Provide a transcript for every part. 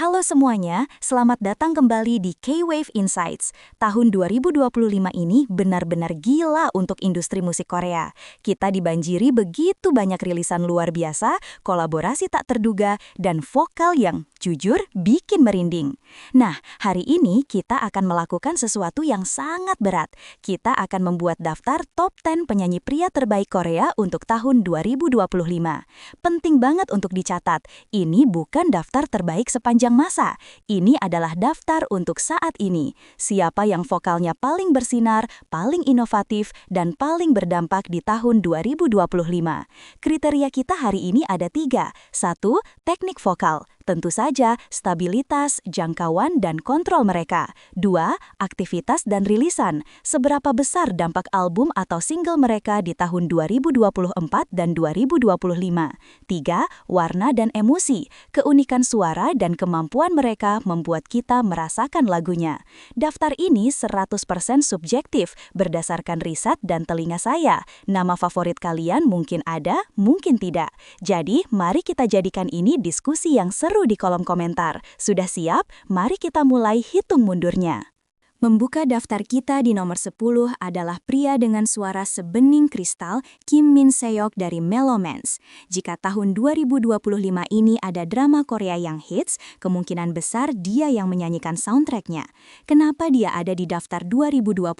Halo semuanya, selamat datang kembali di K-Wave Insights. Tahun 2025 ini benar-benar gila untuk industri musik Korea. Kita dibanjiri begitu banyak rilisan luar biasa, kolaborasi tak terduga, dan vokal yang jujur bikin merinding. Nah, hari ini kita akan melakukan sesuatu yang sangat berat. Kita akan membuat daftar top 10 penyanyi pria terbaik Korea untuk tahun 2025. Penting banget untuk dicatat, ini bukan daftar terbaik sepanjang masa. Ini adalah daftar untuk saat ini. Siapa yang vokalnya paling bersinar, paling inovatif, dan paling berdampak di tahun 2025. Kriteria kita hari ini ada 3. 1. Teknik vokal. Tentu saja, stabilitas, jangkauan, dan kontrol mereka. 2. Aktivitas dan rilisan. Seberapa besar dampak album atau single mereka di tahun 2024 dan 2025. 3. Warna dan emosi. Keunikan suara dan kemampuan mereka membuat kita merasakan lagunya. Daftar ini 100% subjektif, berdasarkan riset dan telinga saya. Nama favorit kalian mungkin ada, mungkin tidak. Jadi, mari kita jadikan ini diskusi yang seru di kolom komentar. Sudah siap? Mari kita mulai hitung mundurnya. Membuka daftar kita di nomor 10 adalah pria dengan suara sebening kristal, Kim Min Seok dari Melomance. Jika tahun 2025 ini ada drama Korea yang hits, kemungkinan besar dia yang menyanyikan soundtracknya. Kenapa dia ada di daftar 2025?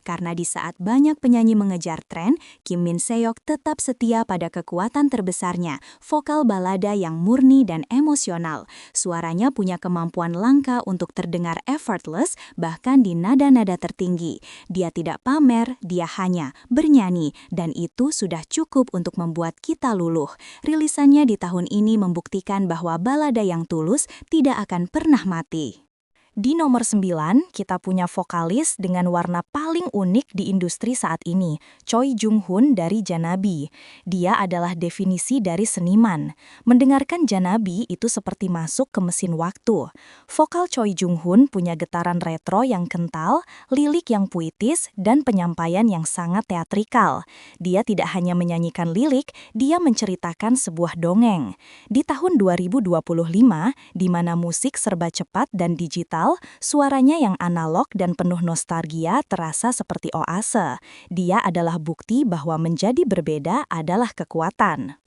Karena di saat banyak penyanyi mengejar tren, Kim Min Seok tetap setia pada kekuatan terbesarnya, vokal balada yang murni dan emosional. Suaranya punya kemampuan langka untuk terdengar effortless, bahkan di nada-nada tertinggi. Dia tidak pamer, dia hanya bernyanyi, dan itu sudah cukup untuk membuat kita luluh. Rilisannya di tahun ini membuktikan bahwa balada yang tulus tidak akan pernah mati. Di nomor 9, kita punya vokalis dengan warna paling unik di industri saat ini, Choi Jung Hoon dari Janabi. Dia adalah definisi dari seniman. Mendengarkan Janabi itu seperti masuk ke mesin waktu. Vokal Choi Jung Hoon punya getaran retro yang kental, lirik yang puitis, dan penyampaian yang sangat teatrikal. Dia tidak hanya menyanyikan lirik, dia menceritakan sebuah dongeng. Di tahun 2025, di mana musik serba cepat dan digital, suaranya yang analog dan penuh nostalgia terasa seperti oase. Dia adalah bukti bahwa menjadi berbeda adalah kekuatan.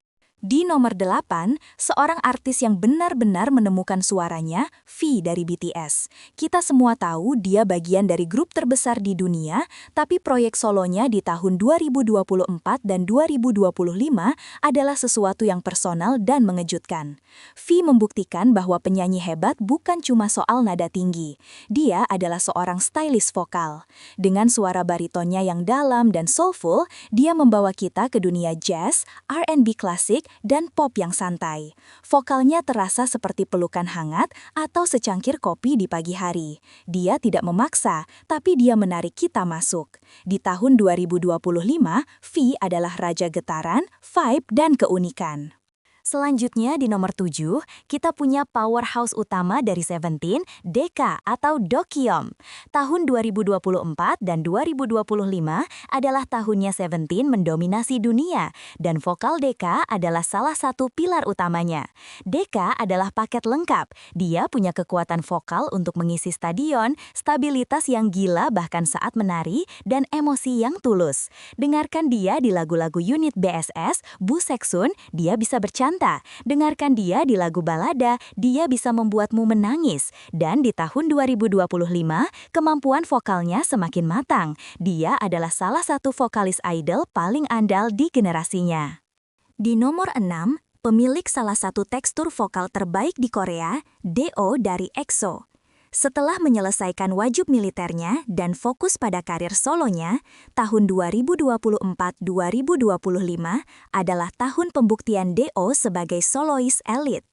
Di nomor 8, seorang artis yang benar-benar menemukan suaranya, V dari BTS. Kita semua tahu dia bagian dari grup terbesar di dunia, tapi proyek solonya di tahun 2024 dan 2025 adalah sesuatu yang personal dan mengejutkan. V membuktikan bahwa penyanyi hebat bukan cuma soal nada tinggi. Dia adalah seorang stylist vokal. Dengan suara baritonnya yang dalam dan soulful, dia membawa kita ke dunia jazz, R&B klasik, dan pop yang santai. Vokalnya terasa seperti pelukan hangat atau secangkir kopi di pagi hari. Dia tidak memaksa, tapi dia menarik kita masuk. Di tahun 2025, V adalah raja getaran, vibe, dan keunikan. Selanjutnya di nomor 7, kita punya powerhouse utama dari Seventeen, DK atau Dokyeom. Tahun 2024 dan 2025 adalah tahunnya Seventeen mendominasi dunia, dan vokal DK adalah salah satu pilar utamanya. DK adalah paket lengkap. Dia punya kekuatan vokal untuk mengisi stadion, stabilitas yang gila bahkan saat menari, dan emosi yang tulus. Dengarkan dia di lagu-lagu unit BSS, Bu Seksun, dia bisa bercanda. Dengarkan dia di lagu balada, dia bisa membuatmu menangis. Dan di tahun 2025, kemampuan vokalnya semakin matang. Dia adalah salah satu vokalis idol paling andal di generasinya. Di nomor 6, pemilik salah satu tekstur vokal terbaik di Korea, Do dari EXO. Setelah menyelesaikan wajib militernya dan fokus pada karir solonya, tahun 2024-2025 adalah tahun pembuktian Do sebagai solois elit.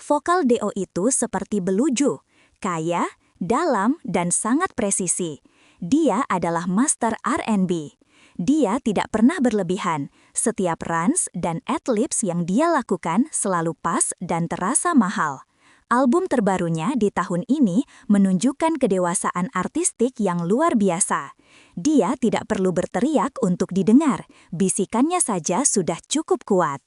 Vokal Do itu seperti beluju, kaya, dalam, dan sangat presisi. Dia adalah master R&B. Dia tidak pernah berlebihan. Setiap runs dan ad-libs yang dia lakukan selalu pas dan terasa mahal. Album terbarunya di tahun ini menunjukkan kedewasaan artistik yang luar biasa. Dia tidak perlu berteriak untuk didengar, bisikannya saja sudah cukup kuat.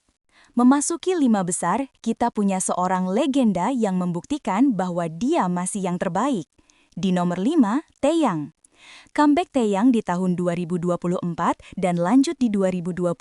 Memasuki 5 besar, kita punya seorang legenda yang membuktikan bahwa dia masih yang terbaik. Di nomor 5, Taeyang. Comeback Taeyang di tahun 2024 dan lanjut di 2025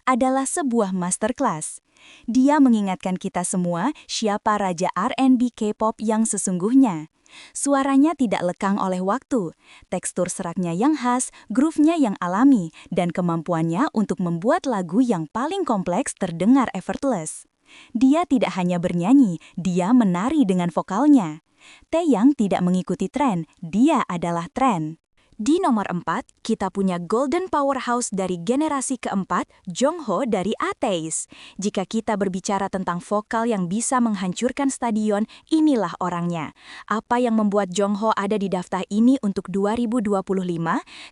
adalah sebuah masterclass. Dia mengingatkan kita semua siapa raja R&B K-pop yang sesungguhnya. Suaranya tidak lekang oleh waktu, tekstur seraknya yang khas, groove-nya yang alami, dan kemampuannya untuk membuat lagu yang paling kompleks terdengar effortless. Dia tidak hanya bernyanyi, dia menari dengan vokalnya. Taeyang tidak mengikuti tren, dia adalah tren. Di nomor 4, kita punya golden powerhouse dari generasi keempat, Jongho dari ATEIZ. Jika kita berbicara tentang vokal yang bisa menghancurkan stadion, inilah orangnya. Apa yang membuat Jongho ada di daftar ini untuk 2025?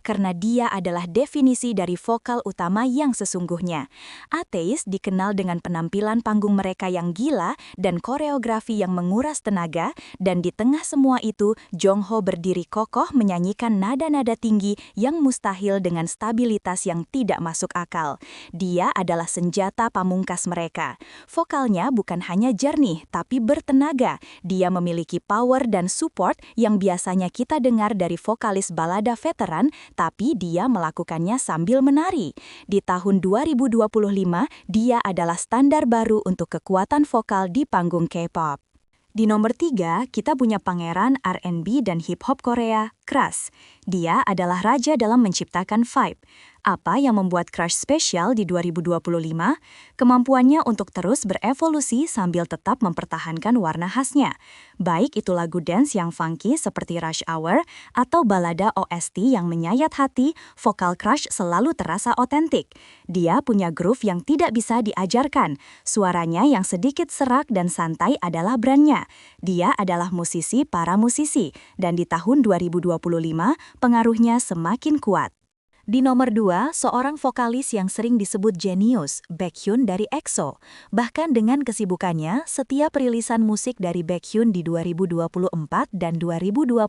Karena dia adalah definisi dari vokal utama yang sesungguhnya. ATEIZ dikenal dengan penampilan panggung mereka yang gila dan koreografi yang menguras tenaga, dan di tengah semua itu, Jongho berdiri kokoh menyanyikan nada tinggi yang mustahil dengan stabilitas yang tidak masuk akal. Dia adalah senjata pamungkas mereka. Vokalnya bukan hanya jernih, tapi bertenaga. Dia memiliki power dan support yang biasanya kita dengar dari vokalis balada veteran, tapi dia melakukannya sambil menari. Di tahun 2025, dia adalah standar baru untuk kekuatan vokal di panggung K-pop. Di nomor 3, kita punya pangeran R&B dan hip-hop Korea, Crush. Dia adalah raja dalam menciptakan vibe. Apa yang membuat Crush spesial di 2025? Kemampuannya untuk terus berevolusi sambil tetap mempertahankan warna khasnya. Baik itu lagu dance yang funky seperti Rush Hour atau balada OST yang menyayat hati, vokal Crush selalu terasa otentik. Dia punya groove yang tidak bisa diajarkan. Suaranya yang sedikit serak dan santai adalah brandnya. Dia adalah musisi para musisi, dan di tahun 2025, pengaruhnya semakin kuat. Di nomor 2, seorang vokalis yang sering disebut jenius, Baekhyun dari EXO. Bahkan dengan kesibukannya, setiap rilisan musik dari Baekhyun di 2024 dan 2025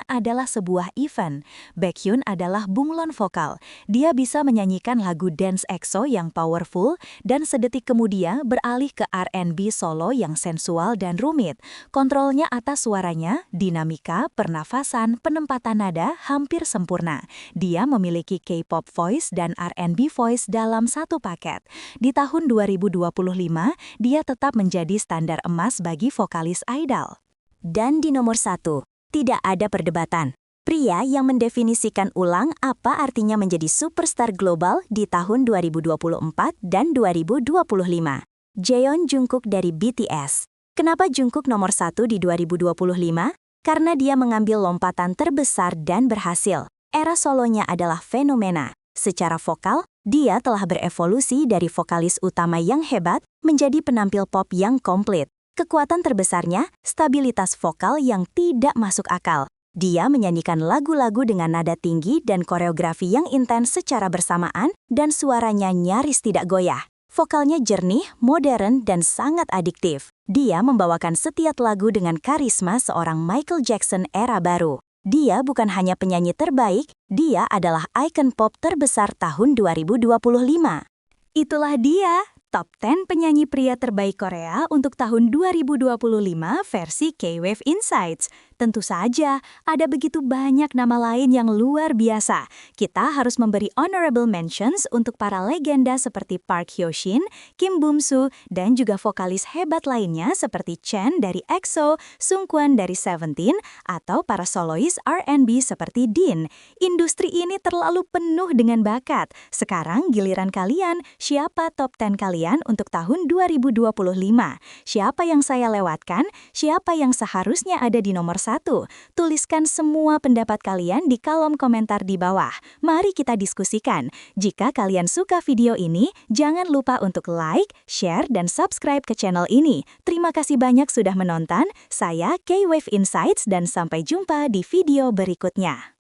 adalah sebuah event. Baekhyun adalah bunglon vokal. Dia bisa menyanyikan lagu dance EXO yang powerful, dan sedetik kemudian beralih ke R&B solo yang sensual dan rumit. Kontrolnya atas suaranya, dinamika, pernafasan, penempatan nada hampir sempurna. Dia memiliki K-pop voice dan R&B voice dalam satu paket. Di tahun 2025, dia tetap menjadi standar emas bagi vokalis idol. Dan di nomor 1, tidak ada perdebatan. Pria yang mendefinisikan ulang apa artinya menjadi superstar global di tahun 2024 dan 2025. Jaehyun Jungkook dari BTS. Kenapa Jungkook nomor 1 di 2025? Karena dia mengambil lompatan terbesar dan berhasil. Era solonya adalah fenomena. Secara vokal, dia telah berevolusi dari vokalis utama yang hebat menjadi penampil pop yang komplit. Kekuatan terbesarnya, stabilitas vokal yang tidak masuk akal. Dia menyanyikan lagu-lagu dengan nada tinggi dan koreografi yang intens secara bersamaan, dan suaranya nyaris tidak goyah. Vokalnya jernih, modern, dan sangat adiktif. Dia membawakan setiap lagu dengan karisma seorang Michael Jackson era baru. Dia bukan hanya penyanyi terbaik, dia adalah ikon pop terbesar tahun 2025. Itulah dia, Top 10 penyanyi pria terbaik Korea untuk tahun 2025 versi K-Wave Insights. Tentu saja, ada begitu banyak nama lain yang luar biasa. Kita harus memberi honorable mentions untuk para legenda seperti Park Hyo-shin, Kim Bum-soo, dan juga vokalis hebat lainnya seperti Chen dari EXO, Sungkwon dari Seventeen, atau para solois R&B seperti Dean. Industri ini terlalu penuh dengan bakat. Sekarang giliran kalian, siapa top 10 kalian untuk tahun 2025? Siapa yang saya lewatkan? Siapa yang seharusnya ada di nomor 1? Tuliskan semua pendapat kalian di kolom komentar di bawah. Mari kita diskusikan. Jika kalian suka video ini, jangan lupa untuk like, share, dan subscribe ke channel ini. Terima kasih banyak sudah menonton. Saya K-Wave Insights dan sampai jumpa di video berikutnya.